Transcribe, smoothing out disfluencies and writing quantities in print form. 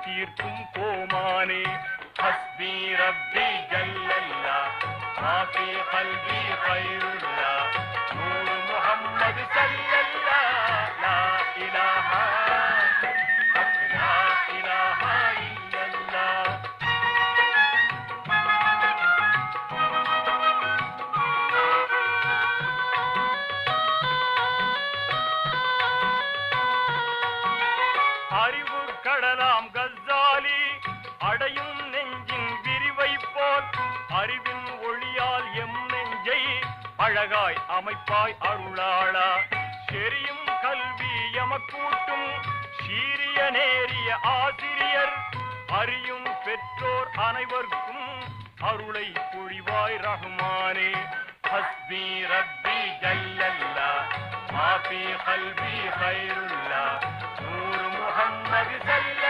தீர்க்கும் கோமானே ஹஸ்பி ரப்பி ஜல்லல்லா மாஃபி கல்பி கைருல்லா நூறு முஹம்மது ஸல்லல்லா லா இலாஹா லா இலாஹா இல்லல்லாஹ். அறிவு கடலாம் கஸ்ஸாலி அடையும் நெஞ்சின் விரிவை போல் அறிவின் ஒளியால் எம் நெஞ்சை அழகாய் அமைப்பாய் அருளாளா. செரியும் கல்வி எமக்கூட்டும் சீரிய நேரிய ஆசிரியர் அறியும் பெற்றோர் அனைவர்க்கும் அருளை பொழிவாய் ரஹ்மானே ஹஸ்பி ரப்பி ஜல்லல்லா மாஃபி கல்பி கைருல்லா நூறு முஹம்மது ஸல்லல்லாஹு